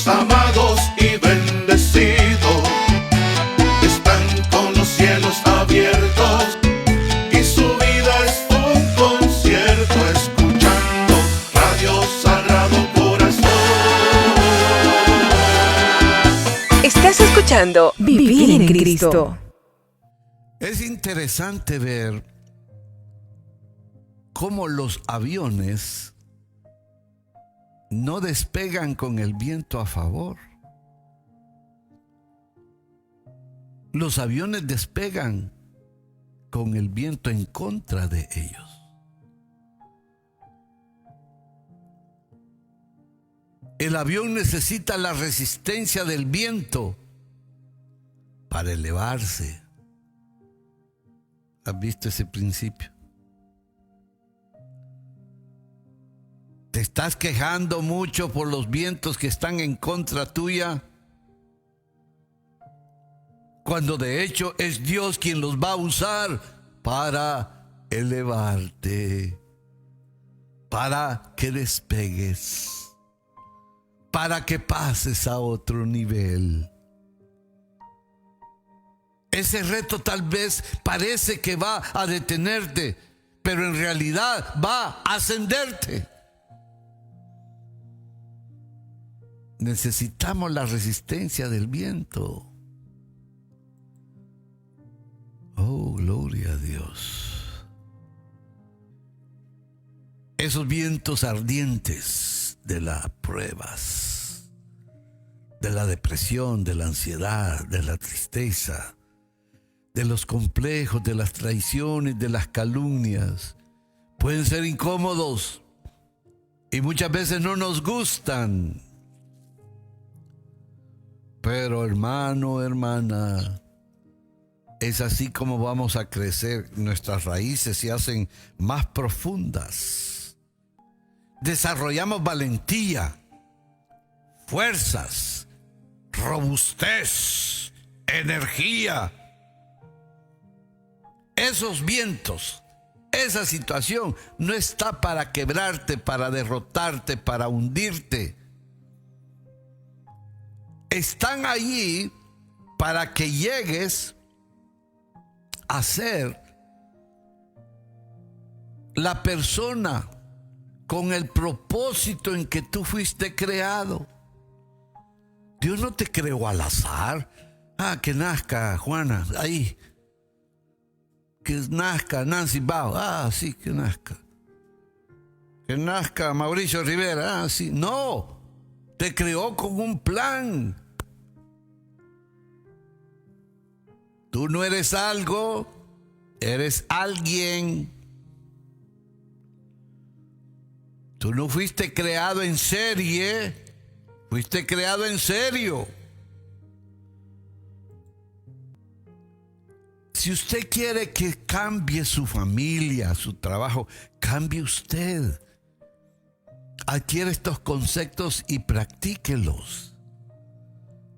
hijos amados y bendecidos están con los cielos abiertos y su vida es un concierto escuchando Radio Sagrado Corazón. Estás escuchando Vivir en Cristo. Es interesante ver cómo los aviones no despegan con el viento a favor. Los aviones despegan con el viento en contra de ellos. El avión necesita la resistencia del viento para elevarse. ¿Has visto ese principio? ¿Te estás quejando mucho por los vientos que están en contra tuya? Cuando de hecho es Dios quien los va a usar para elevarte, para que despegues, para que pases a otro nivel. Ese reto tal vez parece que va a detenerte, pero en realidad va a ascenderte. Necesitamos la resistencia del viento. Oh, gloria a Dios. Esos vientos ardientes de las pruebas, de la depresión, de la ansiedad, de la tristeza, de los complejos, de las traiciones, de las calumnias, pueden ser incómodos y muchas veces no nos gustan. Pero hermano, hermana, es así como vamos a crecer. Nuestras raíces se hacen más profundas. Desarrollamos valentía, fuerzas, robustez, energía. Esos vientos, esa situación no está para quebrarte, para derrotarte, para hundirte. Están allí para que llegues a ser la persona con el propósito en que tú fuiste creado. Dios no te creó al azar. Que nazca Juana, ahí. Que nazca Nancy Bao. Sí, que nazca. Que nazca Mauricio Rivera. Sí. No, te creó con un plan. Tú no eres algo, eres alguien. Tú no fuiste creado en serie, fuiste creado en serio. Si usted quiere que cambie su familia, su trabajo, cambie usted. Adquiere estos conceptos y practíquelos.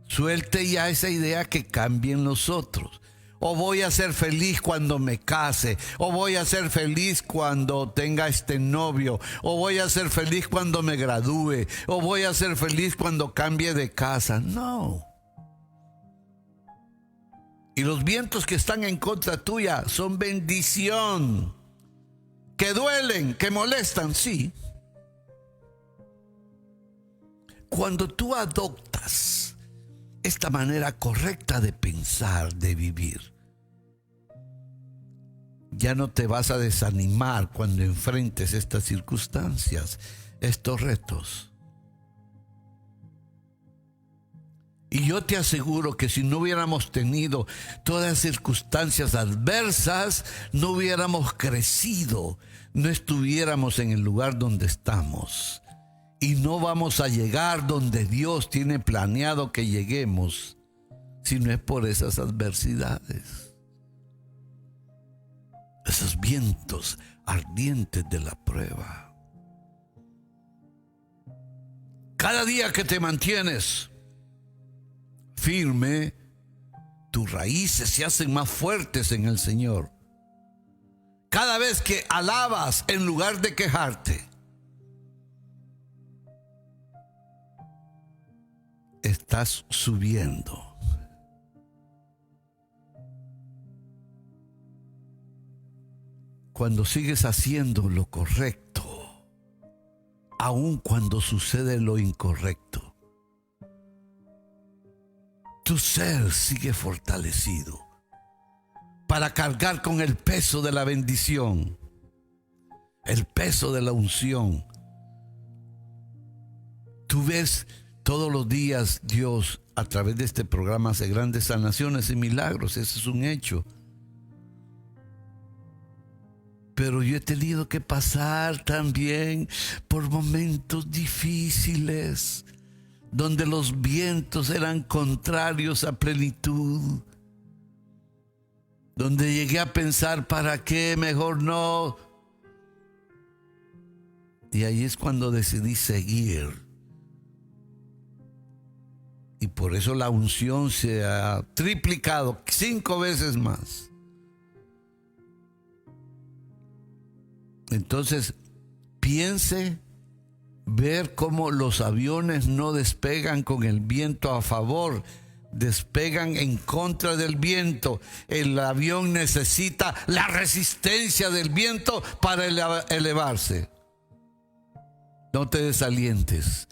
Suelte ya esa idea que cambien los otros. O voy a ser feliz cuando me case, o voy a ser feliz cuando tenga este novio, o voy a ser feliz cuando me gradúe, o voy a ser feliz cuando cambie de casa. No. Y los vientos que están en contra tuya son bendición. Que duelen, que molestan, sí. Cuando tú adoptas esta manera correcta de pensar, de vivir, ya no te vas a desanimar cuando enfrentes estas circunstancias, estos retos. Y yo te aseguro que si no hubiéramos tenido todas las circunstancias adversas, no hubiéramos crecido, no estuviéramos en el lugar donde estamos. Y no vamos a llegar donde Dios tiene planeado que lleguemos, si no es por esas adversidades. Esos vientos ardientes de la prueba. Cada día que te mantienes firme, tus raíces se hacen más fuertes en el Señor. Cada vez que alabas en lugar de quejarte, estás subiendo. Cuando sigues haciendo lo correcto, aun cuando sucede lo incorrecto, tu ser sigue fortalecido para cargar con el peso de la bendición, el peso de la unción. Tú ves todos los días Dios a través de este programa hace grandes sanaciones y milagros, ese es un hecho. Pero yo he tenido que pasar también por momentos difíciles, donde los vientos eran contrarios a plenitud, donde llegué a pensar, ¿para qué? Mejor no. Y ahí es cuando decidí seguir. Y por eso la unción se ha triplicado 5 veces más. Entonces, piense ver cómo los aviones no despegan con el viento a favor, despegan en contra del viento. El avión necesita la resistencia del viento para elevarse. No te desalientes.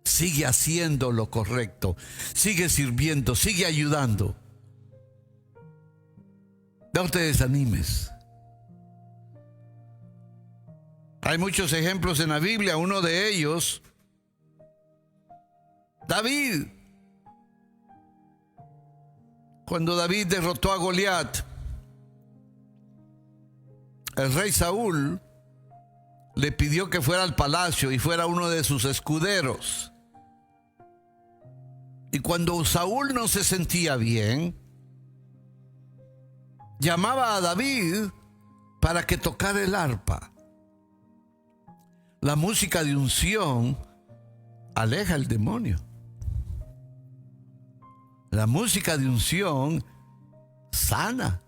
Sigue haciendo lo correcto. Sigue sirviendo, sigue ayudando. No te desanimes. Hay muchos ejemplos en la Biblia. Uno de ellos, David. Cuando David derrotó a Goliat, el rey Saúl le pidió que fuera al palacio y fuera uno de sus escuderos. Y cuando Saúl no se sentía bien, llamaba a David para que tocara el arpa. La música de unción aleja al demonio. La música de unción sana.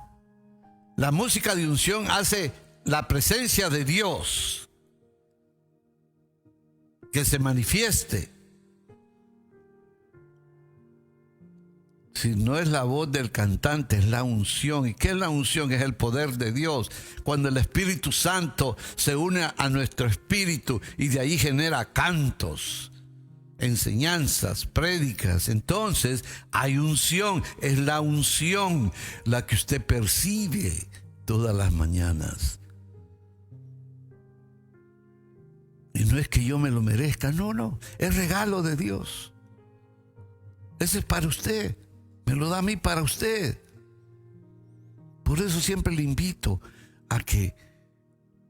La música de unción hace la presencia de Dios que se manifieste. Si no es la voz del cantante, es la unción. ¿Y qué es la unción? Es el poder de Dios. Cuando el Espíritu Santo se une a nuestro espíritu y de ahí genera cantos, enseñanzas, prédicas, entonces hay unción. Es la unción la que usted percibe todas las mañanas. Y no es que yo me lo merezca, no, es regalo de Dios. Ese es para usted. Me lo da a mí para usted. Por eso siempre le invito a que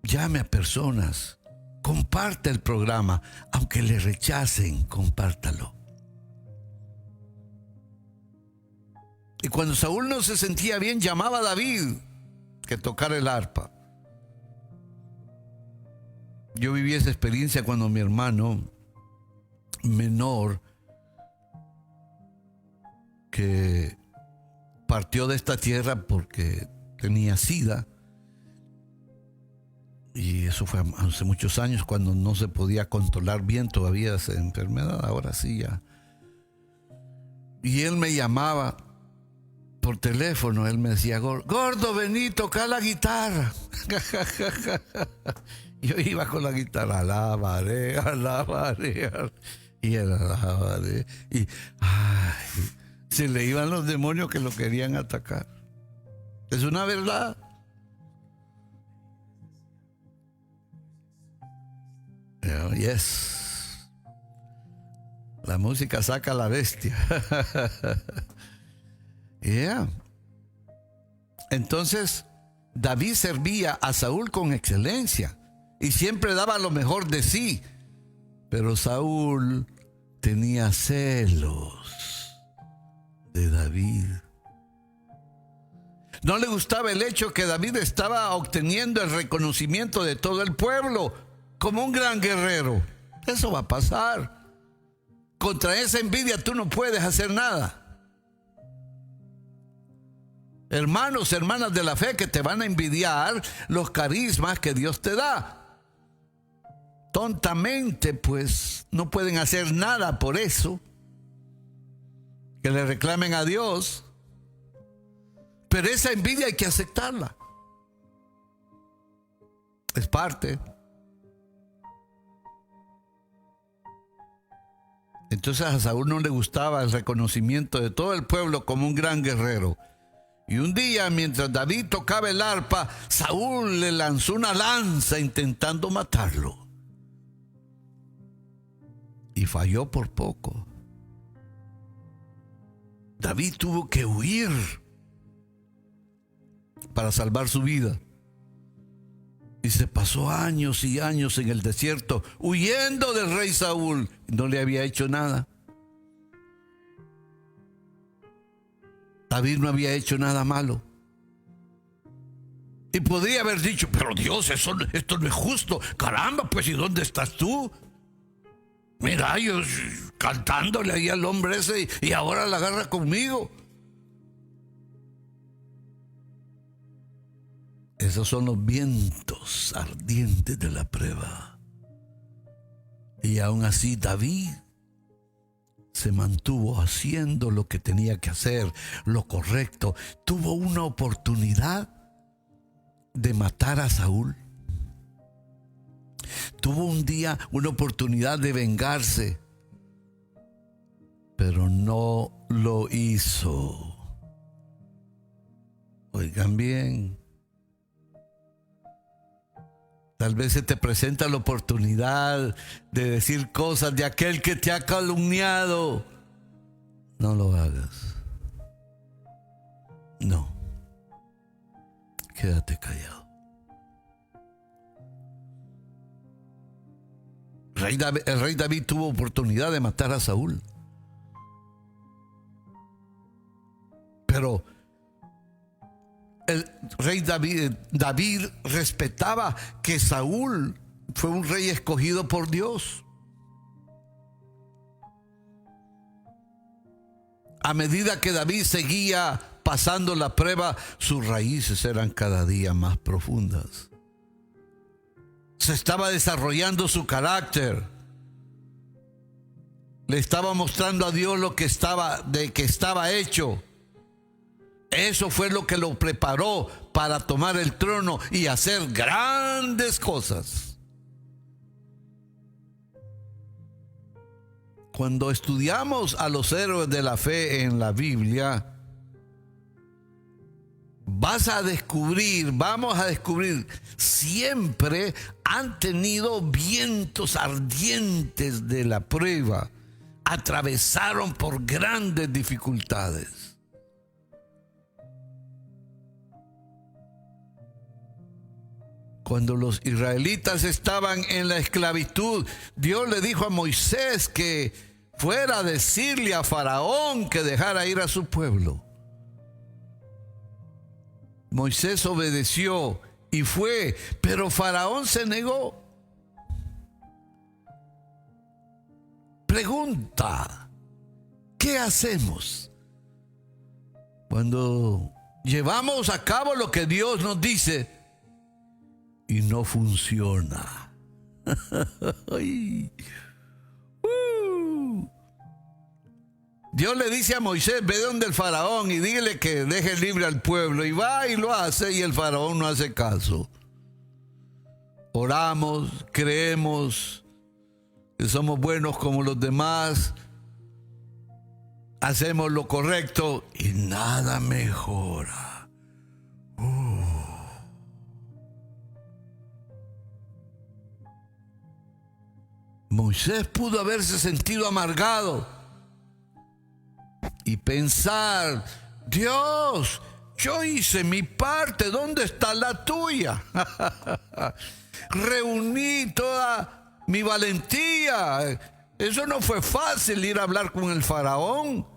llame a personas, comparte el programa, aunque le rechacen, compártalo. Y cuando Saúl no se sentía bien, llamaba a David que tocara el arpa. Yo viví esa experiencia cuando mi hermano menor, que partió de esta tierra porque tenía SIDA, y eso fue hace muchos años, cuando no se podía controlar bien todavía esa enfermedad, ahora sí ya. Y él me llamaba por teléfono, él me decía, gordo, vení, toca la guitarra. Yo iba con la guitarra, alabaré, y él alabaré, y se le iban los demonios que lo querían atacar. Es una verdad. Yes. La música saca a la bestia. Yeah. Entonces, David servía a Saúl con excelencia y siempre daba lo mejor de sí. Pero Saúl tenía celos de David. No le gustaba el hecho que David estaba obteniendo el reconocimiento de todo el pueblo como un gran guerrero. Eso va a pasar. Contra esa envidia tú no puedes hacer nada. Hermanos, hermanas de la fe que te van a envidiar los carismas que Dios te da. Tontamente, pues, no pueden hacer nada por eso. que le reclamen a Dios, pero esa envidia hay que aceptarla. Es parte. Entonces a Saúl no le gustaba el reconocimiento de todo el pueblo como un gran guerrero. Y un día, mientras David tocaba el arpa, Saúl le lanzó una lanza intentando matarlo. Y falló por poco. David tuvo que huir para salvar su vida. Y se pasó años y años en el desierto huyendo del rey Saúl. No le había hecho nada. David no había hecho nada malo. Y podría haber dicho, pero Dios, esto no es justo. Caramba, pues ¿y dónde estás tú? Mira, yo cantándole ahí al hombre ese y ahora la agarra conmigo. Esos son los vientos ardientes de la prueba. Y aún así David se mantuvo haciendo lo que tenía que hacer, lo correcto. Tuvo una oportunidad de matar a Saúl. Tuvo un día una oportunidad de vengarse, pero no lo hizo. Oigan bien. Tal vez se te presenta la oportunidad de decir cosas de aquel que te ha calumniado. No lo hagas. No. Quédate callado. El rey David tuvo oportunidad de matar a Saúl. Pero el rey David respetaba que Saúl fue un rey escogido por Dios. A medida que David seguía pasando la prueba, sus raíces eran cada día más profundas. Se estaba desarrollando su carácter. Le estaba mostrando a Dios lo que estaba hecho. Eso fue lo que lo preparó para tomar el trono y hacer grandes cosas. Cuando estudiamos a los héroes de la fe en la Biblia, vamos a descubrir, siempre han tenido vientos ardientes de la prueba. Atravesaron por grandes dificultades. Cuando los israelitas estaban en la esclavitud, Dios le dijo a Moisés que fuera a decirle a Faraón que dejara ir a su pueblo. Moisés obedeció y fue, pero Faraón se negó. Pregunta, ¿qué hacemos cuando llevamos a cabo lo que Dios nos dice y no funciona? Dios le dice a Moisés, ve donde el faraón y dígale que deje libre al pueblo. Y va y lo hace y el faraón no hace caso. Oramos, creemos que somos buenos como los demás. Hacemos lo correcto y nada mejora. Moisés pudo haberse sentido amargado y pensar, Dios, yo hice mi parte, ¿dónde está la tuya? Reuní toda mi valentía. Eso no fue fácil, ir a hablar con el faraón.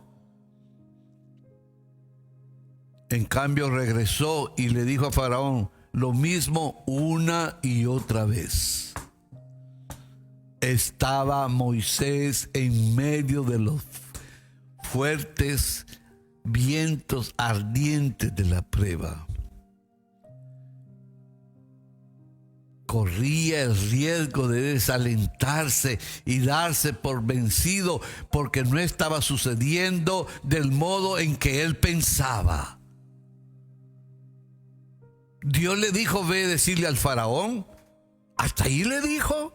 En cambio regresó y le dijo a Faraón lo mismo una y otra vez. Estaba Moisés en medio de los fuertes vientos ardientes de la prueba. corría el riesgo de desalentarse y darse por vencido porque no estaba sucediendo del modo en que él pensaba. Dios le dijo, ve a decirle al faraón. Hasta ahí le dijo.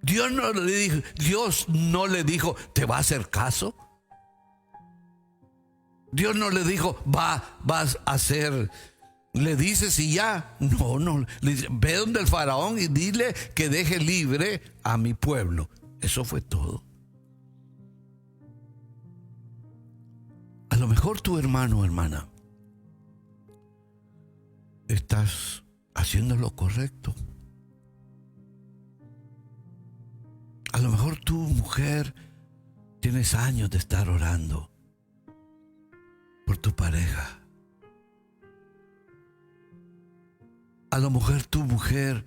Dios no le dijo, ¿te va a hacer caso? Dios no le dijo, vas a hacer, le dices y ya. No, le dice, ve donde el faraón y dile que deje libre a mi pueblo. Eso fue todo. A lo mejor tu hermano o hermana estás haciendo lo correcto. A lo mejor tu mujer tienes años de estar orando por tu pareja. A lo mejor tu mujer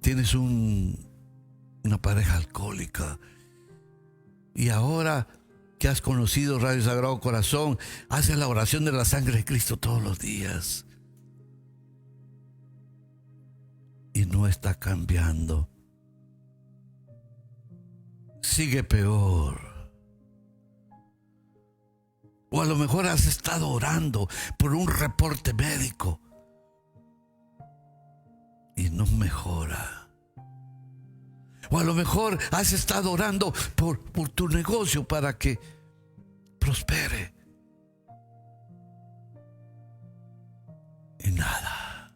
tienes una pareja alcohólica y ahora que has conocido Radio Sagrado Corazón, haces la oración de la sangre de Cristo todos los días y no está cambiando. Sigue peor. O a lo mejor has estado orando por un reporte médico y no mejora. O a lo mejor has estado orando por tu negocio para que prospere y nada.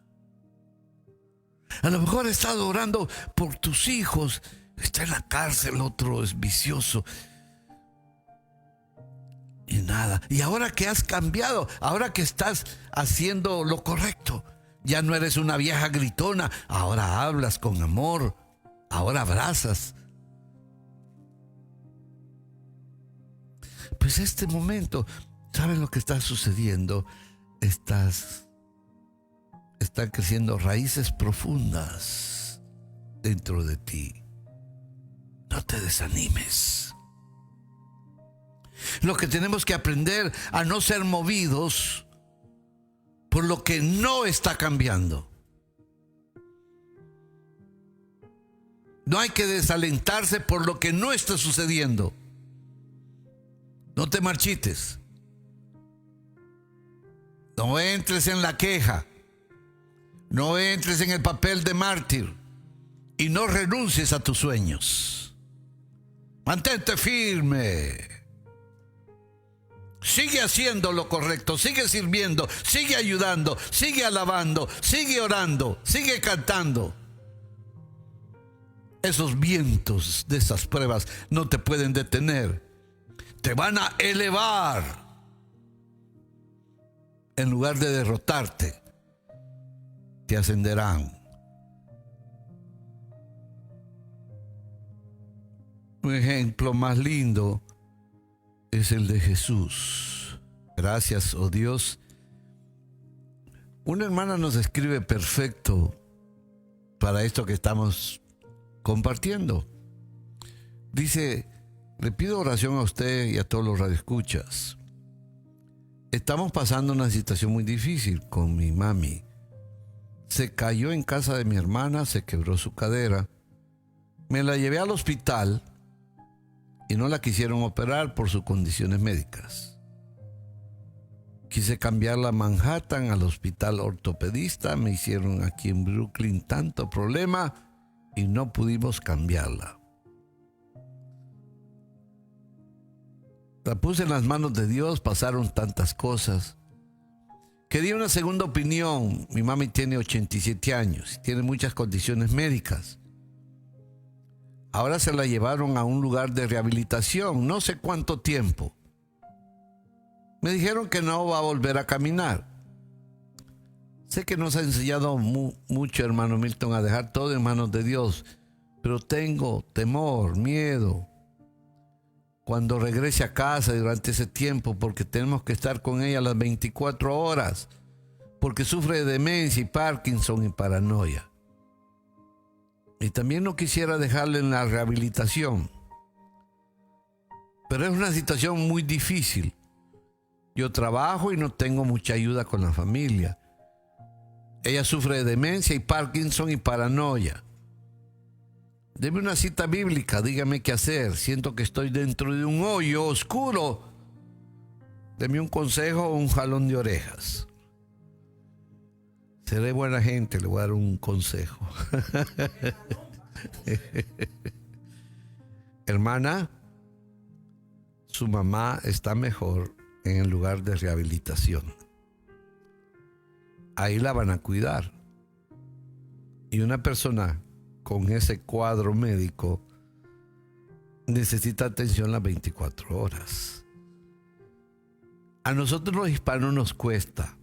A lo mejor has estado orando por tus hijos. Está en la cárcel, otro es vicioso. Y nada. Y ahora que has cambiado, ahora que estás haciendo lo correcto, ya no eres una vieja gritona, ahora hablas con amor, ahora abrazas. Pues este momento, ¿saben lo que está sucediendo? Están creciendo raíces profundas dentro de ti. No te desanimes. Lo que tenemos que aprender a no ser movidos por lo que no está cambiando. No hay que desalentarse por lo que no está sucediendo. No te marchites. No entres en la queja. No entres en el papel de mártir. Y no renuncies a tus sueños. Mantente firme. Sigue haciendo lo correcto, sigue sirviendo, sigue ayudando, sigue alabando, sigue orando, sigue cantando. Esos vientos de esas pruebas no te pueden detener. Te van a elevar. En lugar de derrotarte, te ascenderán. Un ejemplo más lindo es el de Jesús. Gracias, oh Dios. Una hermana nos escribe perfecto para esto que estamos compartiendo. Dice, le pido oración a usted y a todos los radioescuchas. Estamos pasando una situación muy difícil con mi mami. Se cayó en casa de mi hermana, se quebró su cadera. Me la llevé al hospital y no la quisieron operar por sus condiciones médicas. Quise cambiarla a Manhattan, al hospital ortopedista. Me hicieron aquí en Brooklyn tanto problema y no pudimos cambiarla. La puse en las manos de Dios, pasaron tantas cosas. Quería una segunda opinión. Mi mami tiene 87 años y tiene muchas condiciones médicas. Ahora se la llevaron a un lugar de rehabilitación, no sé cuánto tiempo. Me dijeron que no va a volver a caminar. Sé que nos ha enseñado mucho, hermano Milton, a dejar todo en manos de Dios, pero tengo temor, miedo cuando regrese a casa durante ese tiempo, porque tenemos que estar con ella las 24 horas, porque sufre de demencia y Parkinson y paranoia. Y también no quisiera dejarle en la rehabilitación. Pero es una situación muy difícil. Yo trabajo y no tengo mucha ayuda con la familia. Ella sufre de demencia y Parkinson y paranoia. Deme una cita bíblica, dígame qué hacer. Siento que estoy dentro de un hoyo oscuro. Deme un consejo o un jalón de orejas. Seré buena gente, le voy a dar un consejo. Hermana, su mamá está mejor en el lugar de rehabilitación. Ahí la van a cuidar. Y una persona con ese cuadro médico necesita atención las 24 horas. A nosotros los hispanos nos cuesta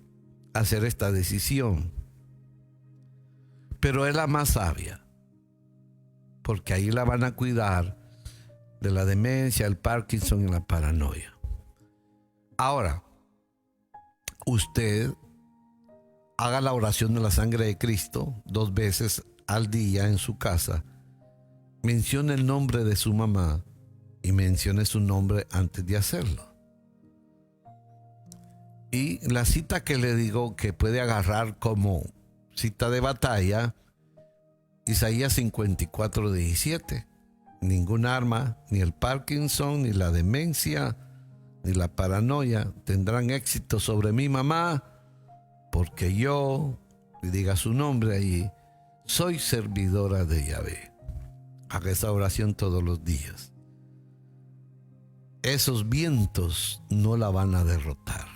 hacer esta decisión, pero es la más sabia, porque ahí la van a cuidar de la demencia, el Parkinson y la paranoia. Ahora, usted haga la oración de la sangre de Cristo 2 veces al día en su casa. Mencione el nombre de su mamá y mencione su nombre antes de hacerlo. Y la cita que le digo que puede agarrar como cita de batalla, Isaías 54:17. Ningún arma, ni el Parkinson, ni la demencia, ni la paranoia tendrán éxito sobre mi mamá, porque yo, y diga su nombre ahí, soy servidora de Yahvé. Haga esa oración todos los días. Esos vientos no la van a derrotar.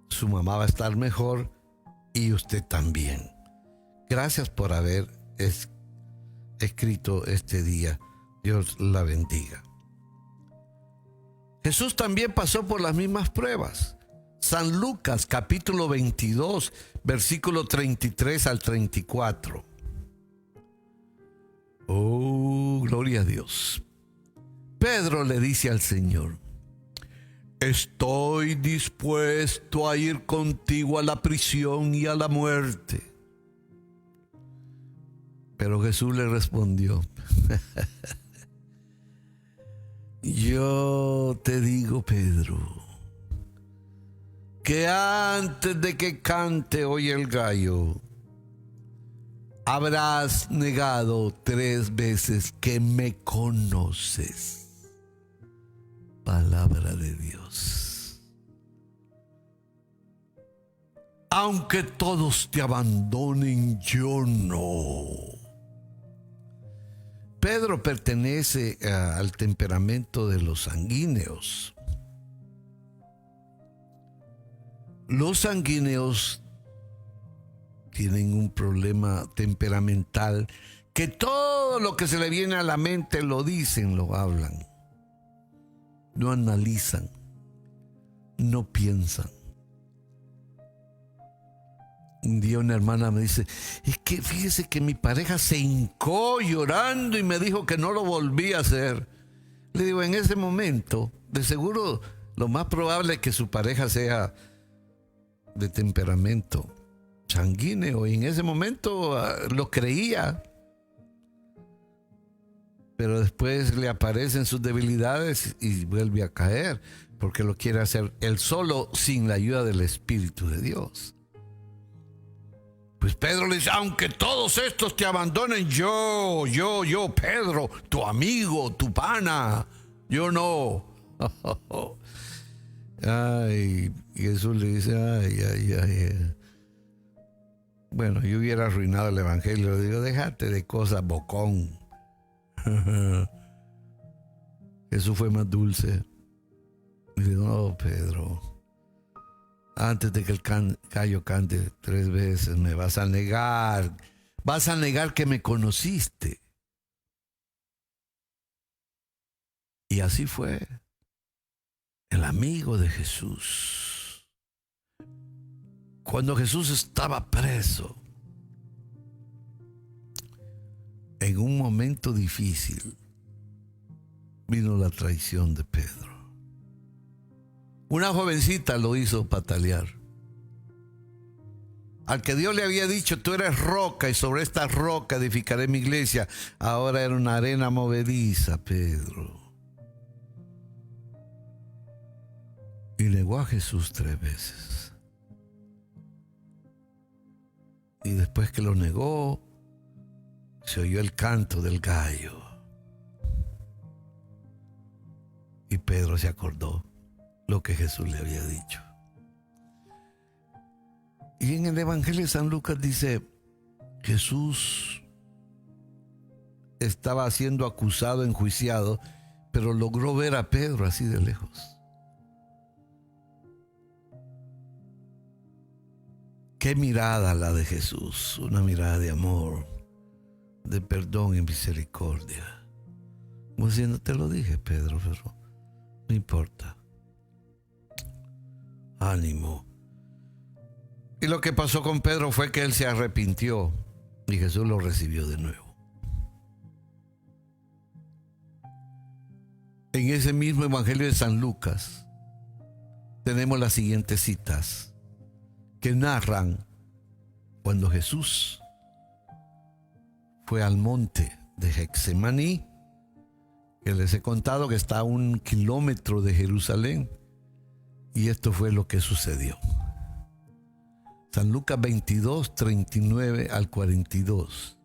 Su mamá va a estar mejor y usted también. Gracias por haber escrito este día. Dios la bendiga. Jesús también pasó por las mismas pruebas. San Lucas capítulo 22, versículo 33 al 34. Oh, gloria a Dios. Pedro le dice al Señor: estoy dispuesto a ir contigo a la prisión y a la muerte. Pero Jesús le respondió: yo te digo, Pedro, que antes de que cante hoy el gallo, habrás negado 3 veces que me conoces. Palabra de Dios. Aunque todos te abandonen, yo no. Pedro pertenece al temperamento de los sanguíneos. Los sanguíneos tienen un problema temperamental que todo lo que se le viene a la mente lo dicen, lo hablan. No analizan, no piensan. Un día una hermana me dice: es que fíjese que mi pareja se hincó llorando y me dijo que no lo volví a hacer. Le digo: en ese momento, de seguro lo más probable es que su pareja sea de temperamento sanguíneo, y en ese momento lo creía, pero después le aparecen sus debilidades y vuelve a caer, porque lo quiere hacer él solo sin la ayuda del Espíritu de Dios. Pues Pedro le dice: aunque todos estos te abandonen, yo, Pedro, tu amigo, tu pana, yo no. Ay, y Jesús le dice: ay. Bueno, yo hubiera arruinado el evangelio. Le digo: déjate de cosas, bocón. Jesús fue más dulce. Y le digo: no, Pedro, antes de que el gallo cante 3 veces, me vas a negar. Vas a negar que me conociste. Y así fue. El amigo de Jesús. Cuando Jesús estaba preso, en un momento difícil, vino la traición de Pedro. Una jovencita lo hizo patalear. Al que Dios le había dicho: tú eres roca y sobre esta roca edificaré mi iglesia, ahora era una arena movediza, Pedro. Y negó a Jesús 3 veces. Y después que lo negó, se oyó el canto del gallo. Y Pedro se acordó lo que Jesús le había dicho. Y en el Evangelio de San Lucas dice, Jesús estaba siendo acusado, enjuiciado, pero logró ver a Pedro así de lejos. Qué mirada la de Jesús, una mirada de amor, de perdón y misericordia. Como diciendo, te lo dije, Pedro, pero no importa. Ánimo. Y lo que pasó con Pedro fue que él se arrepintió y Jesús lo recibió de nuevo. En ese mismo Evangelio de San Lucas tenemos las siguientes citas que narran cuando Jesús fue al monte de Getsemaní, que les he contado que está a 1 kilómetro de Jerusalén, y esto fue lo que sucedió. San Lucas 22, 39 al 42.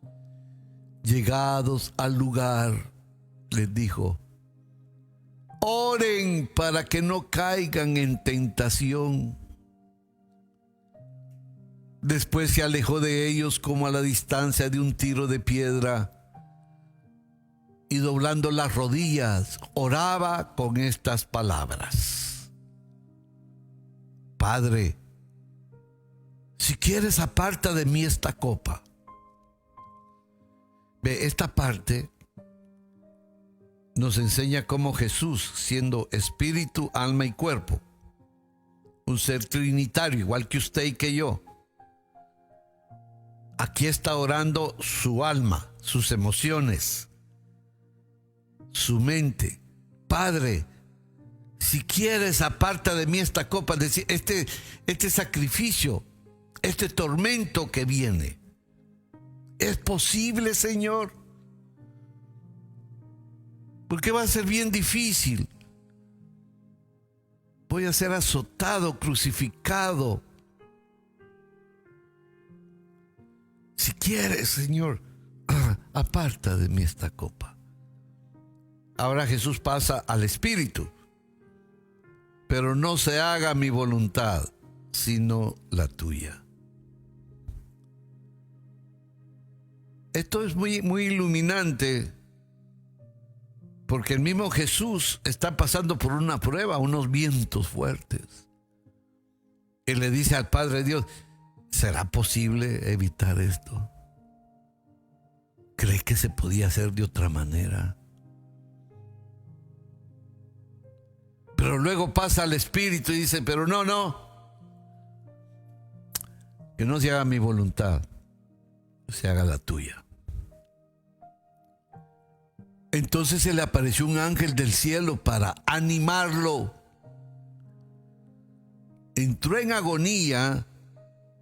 Llegados al lugar, les dijo, oren para que no caigan en tentación. Después se alejó de ellos como a la distancia de un tiro de piedra y doblando las rodillas oraba con estas palabras: Padre, si quieres, aparta de mí esta copa. Ve, esta parte nos enseña cómo Jesús, siendo espíritu, alma y cuerpo, un ser trinitario, igual que usted y que yo, aquí está orando su alma, sus emociones, su mente. Padre, si quieres, aparta de mí esta copa, es decir, este sacrificio, este tormento que viene. ¿Es posible, Señor? Porque va a ser bien difícil. Voy a ser azotado, crucificado. Si quieres, Señor, aparta de mí esta copa. Ahora Jesús pasa al Espíritu. Pero no se haga mi voluntad, sino la tuya. Esto es muy iluminante, porque el mismo Jesús está pasando por una prueba, unos vientos fuertes. Él le dice al Padre Dios, ¿será posible evitar esto? ¿Cree que se podía hacer de otra manera? Pero luego pasa al Espíritu y dice, pero no, que no se haga mi voluntad, se haga la tuya. Entonces se le apareció un ángel del cielo para animarlo. Entró en agonía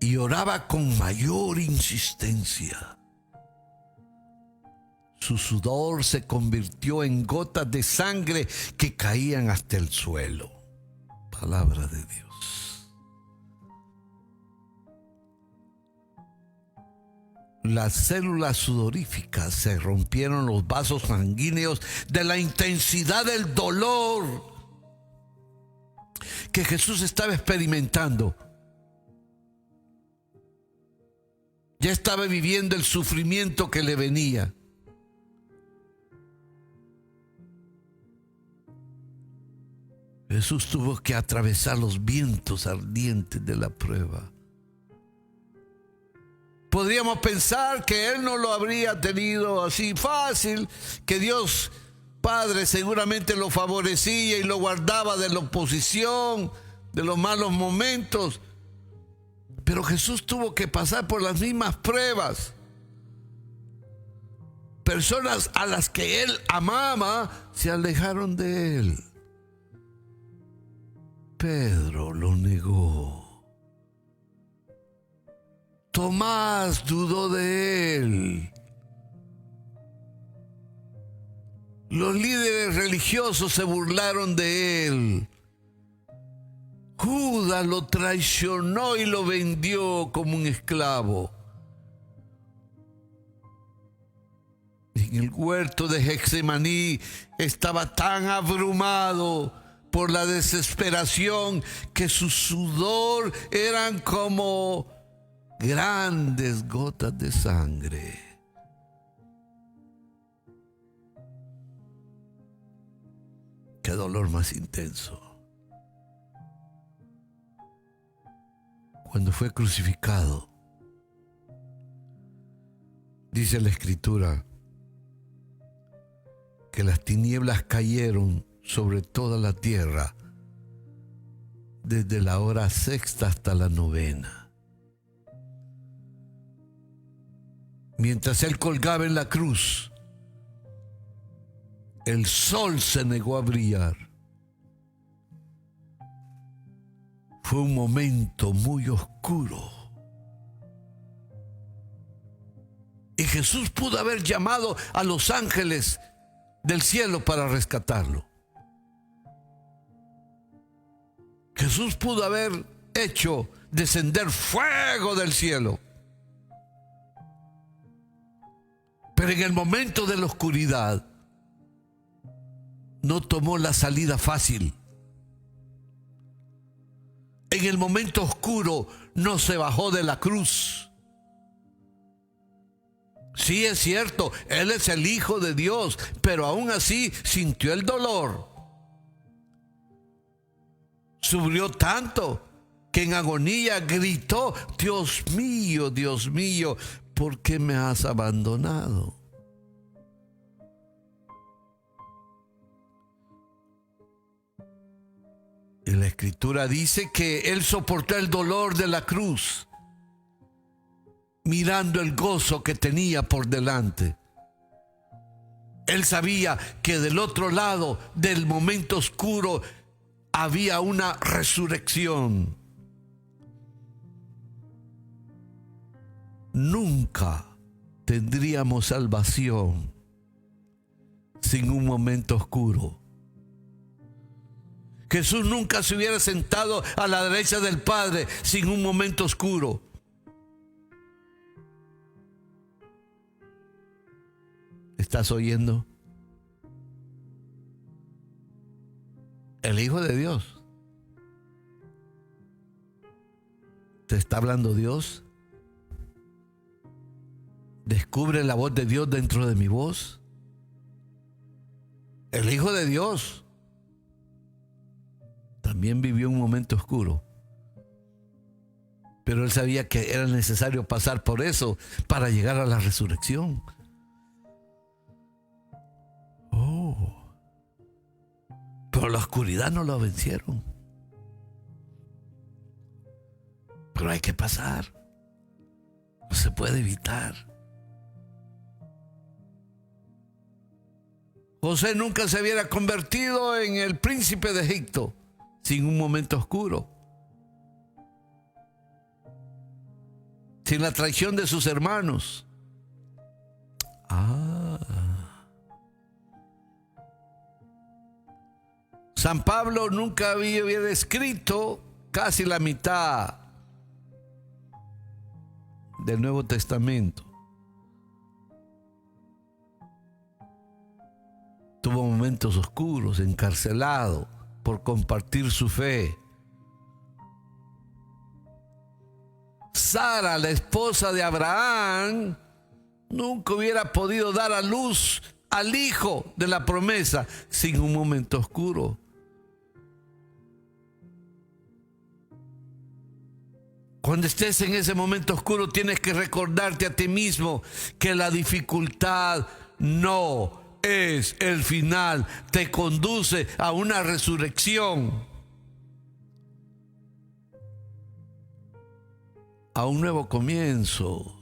y oraba con mayor insistencia. Su sudor se convirtió en gotas de sangre que caían hasta el suelo. Palabra de Dios. Las células sudoríficas se rompieron, los vasos sanguíneos, de la intensidad del dolor que Jesús estaba experimentando. Ya estaba viviendo el sufrimiento que le venía. Jesús tuvo que atravesar los vientos ardientes de la prueba. Podríamos pensar que Él no lo habría tenido así fácil, que Dios Padre seguramente lo favorecía y lo guardaba de la oposición, de los malos momentos. Pero Jesús tuvo que pasar por las mismas pruebas. Personas a las que Él amaba se alejaron de Él. Pedro lo negó. Tomás dudó de Él. Los líderes religiosos se burlaron de Él. Judas lo traicionó y lo vendió como un esclavo. En el huerto de Getsemaní estaba tan abrumado por la desesperación que su sudor eran como grandes gotas de sangre. Qué dolor más intenso. Cuando fue crucificado, dice la Escritura que las tinieblas cayeron sobre toda la tierra desde la hora sexta hasta la novena. Mientras él colgaba en la cruz, el sol se negó a brillar. Fue un momento muy oscuro. Y Jesús pudo haber llamado a los ángeles del cielo para rescatarlo. Jesús pudo haber hecho descender fuego del cielo. Pero en el momento de la oscuridad, no tomó la salida fácil. En el momento oscuro no se bajó de la cruz. Sí, es cierto, Él es el Hijo de Dios, pero aún así sintió el dolor. Sufrió tanto que en agonía gritó: Dios mío, ¿por qué me has abandonado? Y la Escritura dice que Él soportó el dolor de la cruz, mirando el gozo que tenía por delante. Él sabía que del otro lado del momento oscuro había una resurrección. Nunca tendríamos salvación sin un momento oscuro. Jesús nunca se hubiera sentado a la derecha del Padre sin un momento oscuro. ¿Estás oyendo? El Hijo de Dios. ¿Te está hablando Dios? ¿Descubre la voz de Dios dentro de mi voz? El Hijo de Dios también vivió un momento oscuro, pero Él sabía que era necesario pasar por eso para llegar a la resurrección. Pero la oscuridad no lo vencieron. Pero hay que pasar. No se puede evitar. José nunca se hubiera convertido en el príncipe de Egipto sin un momento oscuro. Sin la traición de sus hermanos. San Pablo nunca hubiera escrito casi la mitad del Nuevo Testamento. Tuvo momentos oscuros, encarcelado por compartir su fe. Sara, la esposa de Abraham, nunca hubiera podido dar a luz al hijo de la promesa sin un momento oscuro. Cuando estés en ese momento oscuro, tienes que recordarte a ti mismo que la dificultad no es el final, te conduce a una resurrección, a un nuevo comienzo,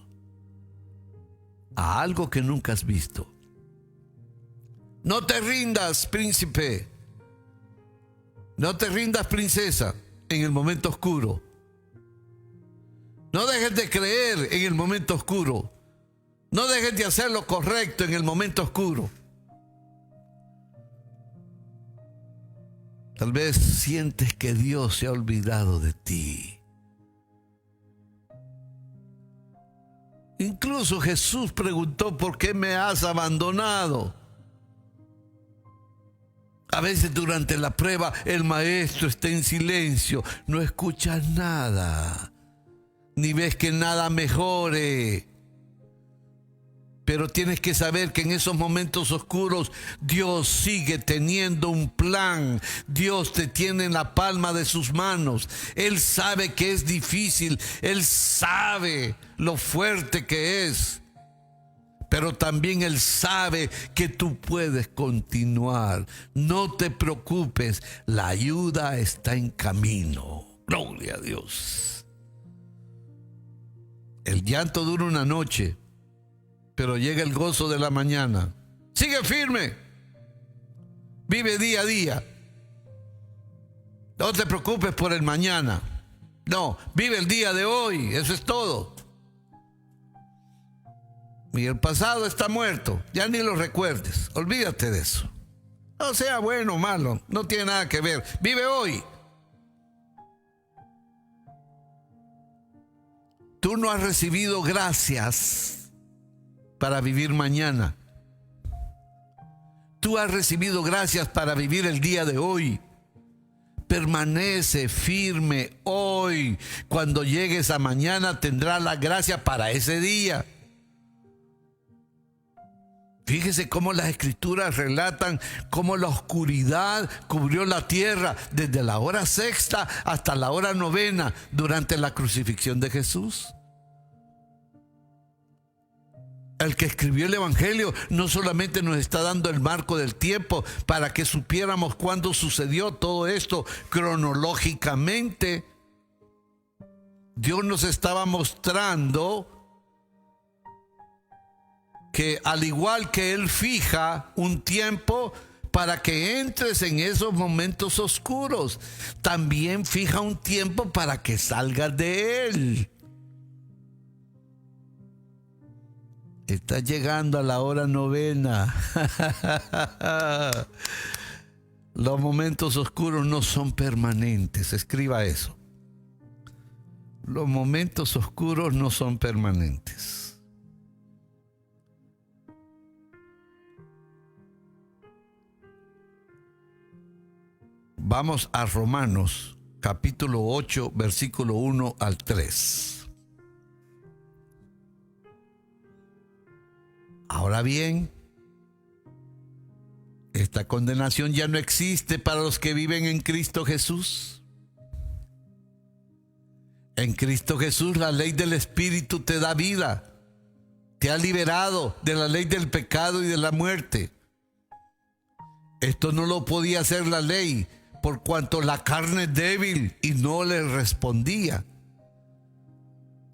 a algo que nunca has visto. No te rindas, príncipe. No te rindas, princesa, en el momento oscuro. No dejes de creer en el momento oscuro. No dejes de hacer lo correcto en el momento oscuro. Tal vez sientes que Dios se ha olvidado de ti. Incluso Jesús preguntó: ¿por qué me has abandonado? A veces durante la prueba el maestro está en silencio, no escuchas nada, ni ves que nada mejore. Pero tienes que saber que en esos momentos oscuros Dios sigue teniendo un plan. Dios te tiene en la palma de sus manos. Él sabe que es difícil. Él sabe lo fuerte que es. Pero también Él sabe que tú puedes continuar. No te preocupes, la ayuda está en camino. Gloria a Dios. El llanto dura una noche, pero llega el gozo de la mañana. Sigue firme. Vive día a día. No te preocupes por el mañana. No, vive el día de hoy. Eso es todo. Y el pasado está muerto. Ya ni lo recuerdes. Olvídate de eso. No sea bueno o malo. No tiene nada que ver. Vive hoy. Tú no has recibido gracias para vivir mañana. Tú has recibido gracias para vivir el día de hoy. Permanece firme hoy. Cuando llegues a mañana tendrás la gracia para ese día. Fíjese cómo las escrituras relatan cómo la oscuridad cubrió la tierra desde la hora sexta hasta la hora novena durante la crucifixión de Jesús. El que escribió el Evangelio no solamente nos está dando el marco del tiempo para que supiéramos cuándo sucedió todo esto cronológicamente. Dios nos estaba mostrando que al igual que Él fija un tiempo para que entres en esos momentos oscuros, también fija un tiempo para que salgas de él. Estás llegando a la hora novena. Los momentos oscuros no son permanentes. Escriba eso. Los momentos oscuros no son permanentes. Vamos a Romanos, capítulo 8, versículo 1 al 3. Ahora bien, esta condenación ya no existe para los que viven en Cristo Jesús. En Cristo Jesús la ley del Espíritu te da vida. Te ha liberado de la ley del pecado y de la muerte. Esto no lo podía hacer la ley, por cuanto la carne es débil y no le respondía.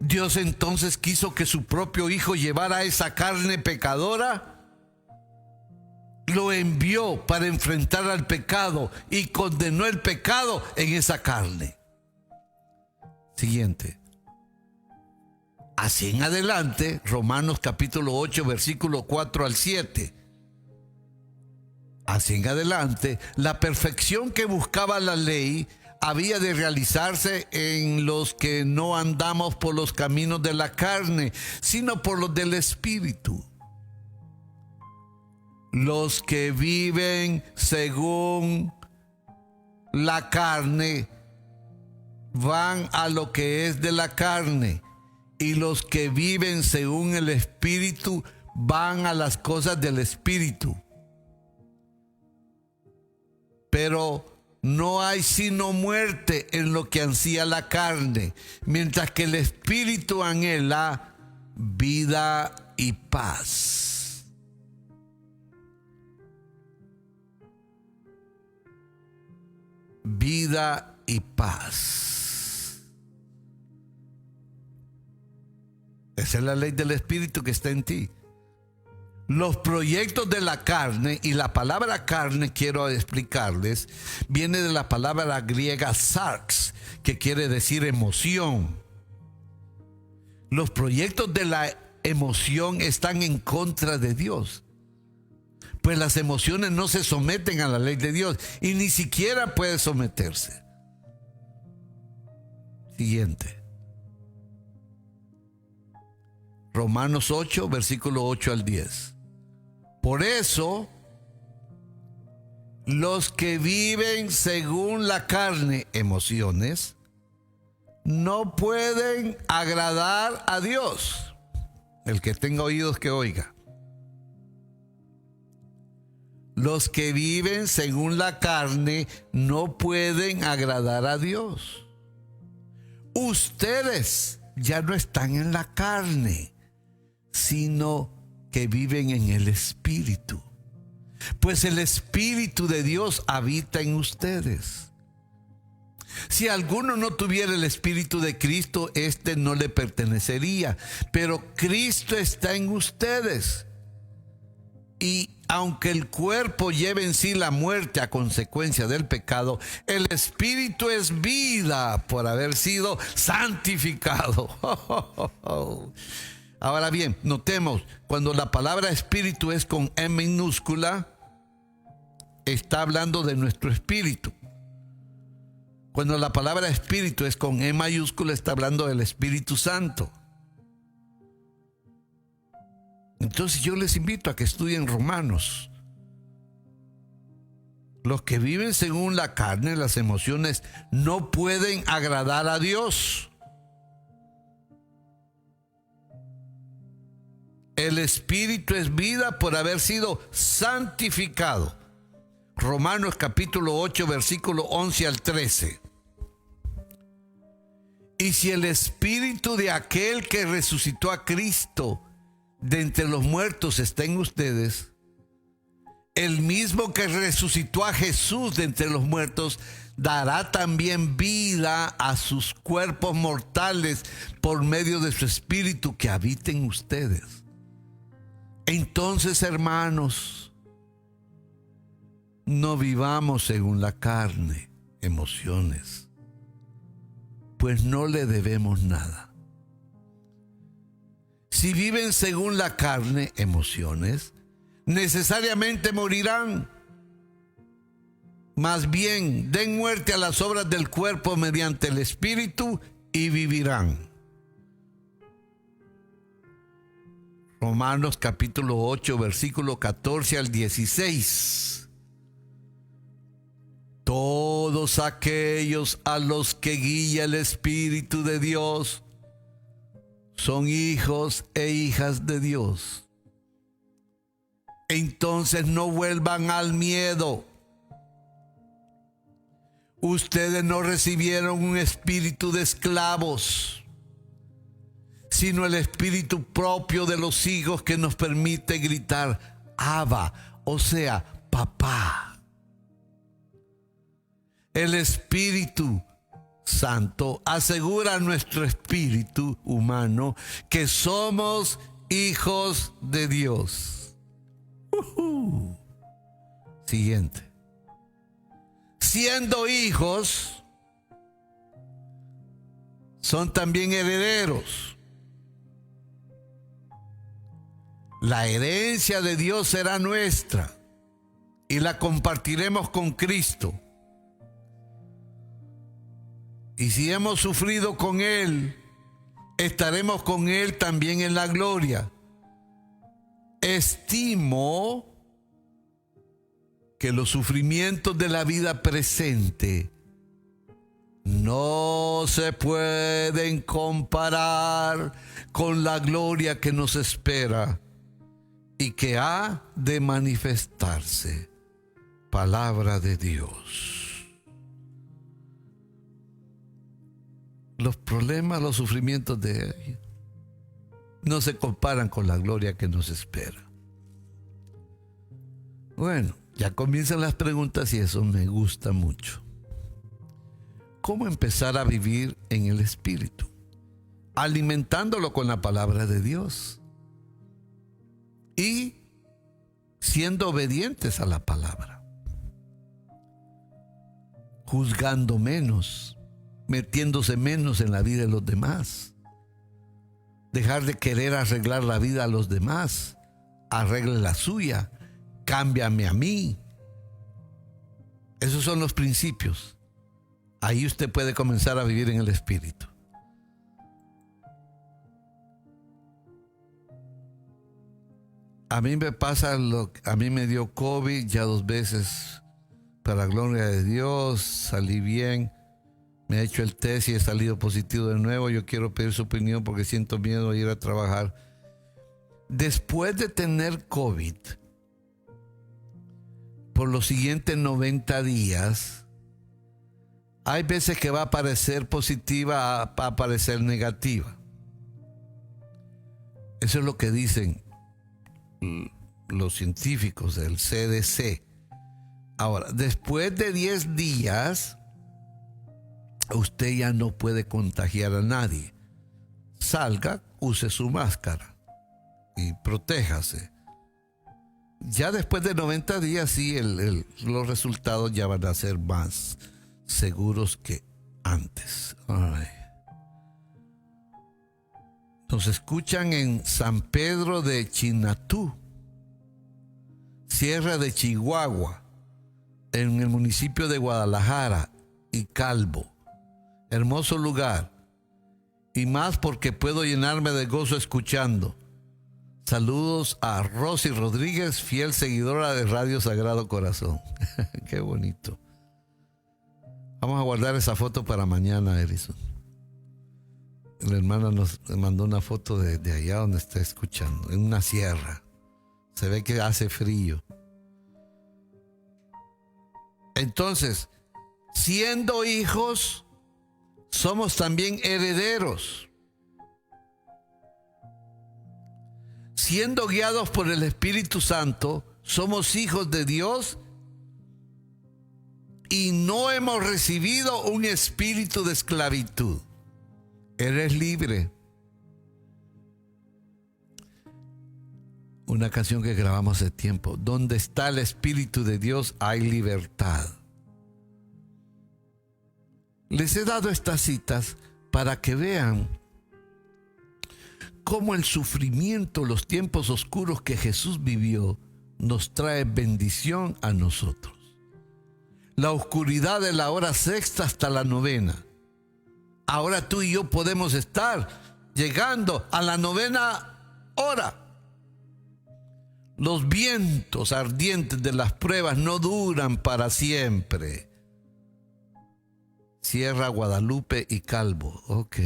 Dios entonces quiso que su propio Hijo llevara esa carne pecadora. Lo envió para enfrentar al pecado y condenó el pecado en esa carne. Siguiente. Así en adelante, Romanos capítulo 8, versículo 4 al 7. Así en adelante, la perfección que buscaba la ley había de realizarse en los que no andamos por los caminos de la carne, sino por los del Espíritu. Los que viven según la carne van a lo que es de la carne, y los que viven según el Espíritu van a las cosas del Espíritu. Pero no hay sino muerte en lo que ansía la carne, mientras que el Espíritu anhela vida y paz. Vida y paz. Esa es la ley del Espíritu que está en ti. Los proyectos de la carne, y la palabra carne, quiero explicarles, viene de la palabra griega sarx, que quiere decir emoción. Los proyectos de la emoción están en contra de Dios, pues las emociones no se someten a la ley de Dios y ni siquiera puede someterse. Siguiente. Romanos 8, versículo 8 al 10. Por eso, los que viven según la carne, emociones, no pueden agradar a Dios. El que tenga oídos que oiga. Los que viven según la carne no pueden agradar a Dios. Ustedes ya no están en la carne, sino que viven en el Espíritu. Pues el Espíritu de Dios habita en ustedes. Si alguno no tuviera el Espíritu de Cristo, éste no le pertenecería. Pero Cristo está en ustedes. Y aunque el cuerpo lleve en sí la muerte a consecuencia del pecado, el Espíritu es vida por haber sido santificado. Ahora bien, notemos, cuando la palabra espíritu es con E minúscula, está hablando de nuestro espíritu. Cuando la palabra espíritu es con E mayúscula, está hablando del Espíritu Santo. Entonces yo les invito a que estudien Romanos. Los que viven según la carne, las emociones, no pueden agradar a Dios. El Espíritu es vida por haber sido santificado. Romanos capítulo 8, versículo 11 al 13. Y si el Espíritu de aquel que resucitó a Cristo de entre los muertos está en ustedes, el mismo que resucitó a Jesús de entre los muertos dará también vida a sus cuerpos mortales por medio de su Espíritu que habita en ustedes. Entonces, hermanos, no vivamos según la carne, emociones, pues no le debemos nada. Si viven según la carne, emociones, necesariamente morirán. Más bien, den muerte a las obras del cuerpo mediante el Espíritu y vivirán. Romanos capítulo 8, versículo 14 al 16. Todos aquellos a los que guía el Espíritu de Dios son hijos e hijas de Dios. Entonces no vuelvan al miedo. Ustedes no recibieron un espíritu de esclavos, sino el espíritu propio de los hijos que nos permite gritar Abba, o sea, papá. El Espíritu Santo asegura a nuestro espíritu humano que somos hijos de Dios. Siguiente. Siendo hijos, son también herederos. La herencia de Dios será nuestra y la compartiremos con Cristo. Y si hemos sufrido con Él, estaremos con Él también en la gloria. Estimo que los sufrimientos de la vida presente no se pueden comparar con la gloria que nos espera y que ha de manifestarse. Palabra de Dios. Los problemas, los sufrimientos de Él no se comparan con la gloria que nos espera. Bueno, ya comienzan las preguntas y eso me gusta mucho. ¿Cómo empezar a vivir en el Espíritu? Alimentándolo con la palabra de Dios y siendo obedientes a la palabra, juzgando menos, metiéndose menos en la vida de los demás, dejar de querer arreglar la vida a los demás, arregle la suya, cámbiame a mí. Esos son los principios. Ahí usted puede comenzar a vivir en el Espíritu. A mí me pasa a mí me dio COVID ya 2 veces. Para la gloria de Dios, salí bien. Me he hecho el test y he salido positivo de nuevo. Yo quiero pedir su opinión porque siento miedo a ir a trabajar. Después de tener COVID, por los siguientes 90 días, hay veces que va a aparecer positiva, va a aparecer negativa. Eso es lo que dicen los científicos del CDC. Ahora, después de 10 días, usted ya no puede contagiar a nadie. Salga, use su máscara y protéjase. Ya después de 90 días, sí, los resultados ya van a ser más seguros que antes. Ay. Nos escuchan en San Pedro de Chinatú, Sierra de Chihuahua, en el municipio de Guadalajara y Calvo. Hermoso lugar. Y más porque puedo llenarme de gozo escuchando. Saludos a Rosy Rodríguez, fiel seguidora de Radio Sagrado Corazón. Qué bonito. Vamos a guardar esa foto para mañana, Erison. La hermana nos mandó una foto de allá donde está escuchando, en una sierra. Se ve que hace frío. Entonces, siendo hijos, somos también herederos. Siendo guiados por el Espíritu Santo, somos hijos de Dios y no hemos recibido un espíritu de esclavitud. Eres libre. Una canción que grabamos hace tiempo. Donde está el Espíritu de Dios hay libertad. Les he dado estas citas para que vean cómo el sufrimiento, los tiempos oscuros que Jesús vivió, nos trae bendición a nosotros. La oscuridad de la hora sexta hasta la novena. Ahora tú y yo podemos estar llegando a la novena hora. Los vientos ardientes de las pruebas no duran para siempre. Sierra Guadalupe y Calvo. Ok.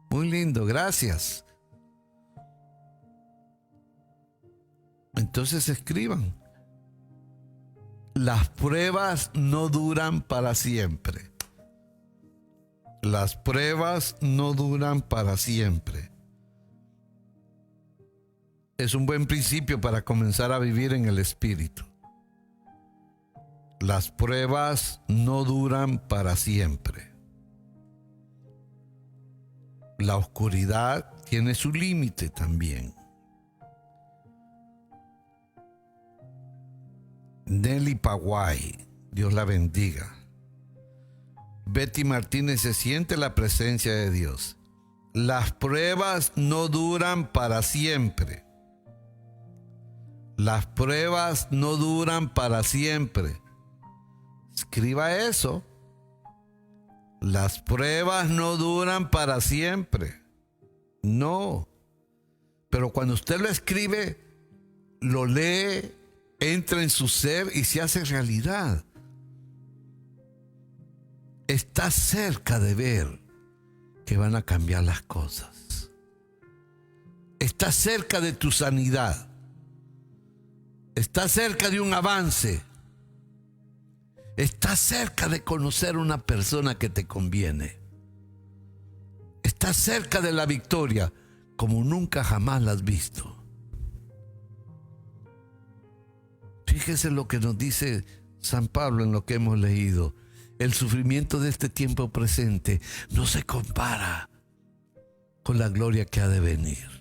Muy lindo, gracias. Entonces escriban. Las pruebas no duran para siempre. Las pruebas no duran para siempre. Es un buen principio para comenzar a vivir en el Espíritu. Las pruebas no duran para siempre. La oscuridad tiene su límite también. Nelly Paguay, Dios la bendiga. Betty Martínez, se siente la presencia de Dios. Las pruebas no duran para siempre. Las pruebas no duran para siempre. Escriba eso. Las pruebas no duran para siempre. No. Pero cuando usted lo escribe, lo lee, entra en su ser y se hace realidad. Está cerca de ver que van a cambiar las cosas. Está cerca de tu sanidad. Está cerca de un avance. Está cerca de conocer una persona que te conviene. Está cerca de la victoria como nunca jamás la has visto. Fíjese lo que nos dice San Pablo en lo que hemos leído. El sufrimiento de este tiempo presente no se compara con la gloria que ha de venir.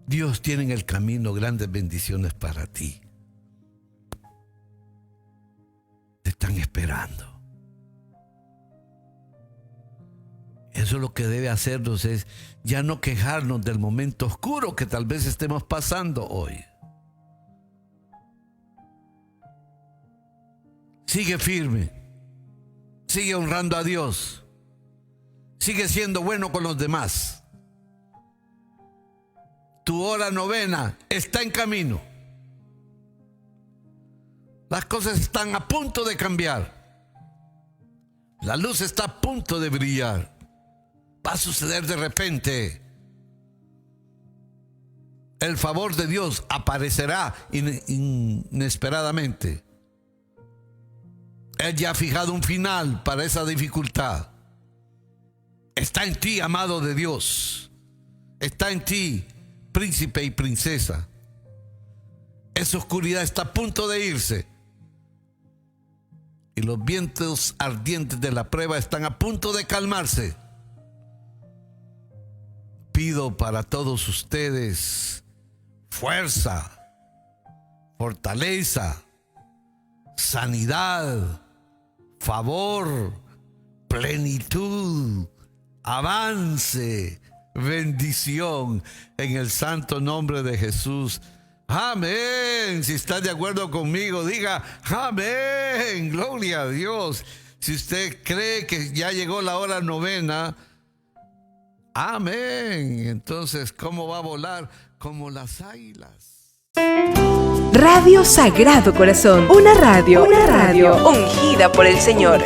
Dios tiene en el camino grandes bendiciones para ti. Te están esperando. Eso lo que debe hacernos es ya no quejarnos del momento oscuro que tal vez estemos pasando hoy. Sigue firme, sigue honrando a Dios, sigue siendo bueno con los demás. Tu hora novena está en camino. Las cosas están a punto de cambiar. La luz está a punto de brillar. Va a suceder de repente. El favor de Dios aparecerá inesperadamente. Él ya ha fijado un final para esa dificultad. Está en ti, amado de Dios. Está en ti, príncipe y princesa. Esa oscuridad está a punto de irse. Y los vientos ardientes de la prueba están a punto de calmarse. Pido para todos ustedes fuerza, fortaleza, sanidad, favor, plenitud, avance, bendición en el santo nombre de Jesús. Amén. Si está de acuerdo conmigo, diga amén. Gloria a Dios. Si usted cree que ya llegó la hora novena, amén. Entonces, ¿cómo va a volar? Como las águilas. Radio Sagrado Corazón, una radio ungida por el Señor.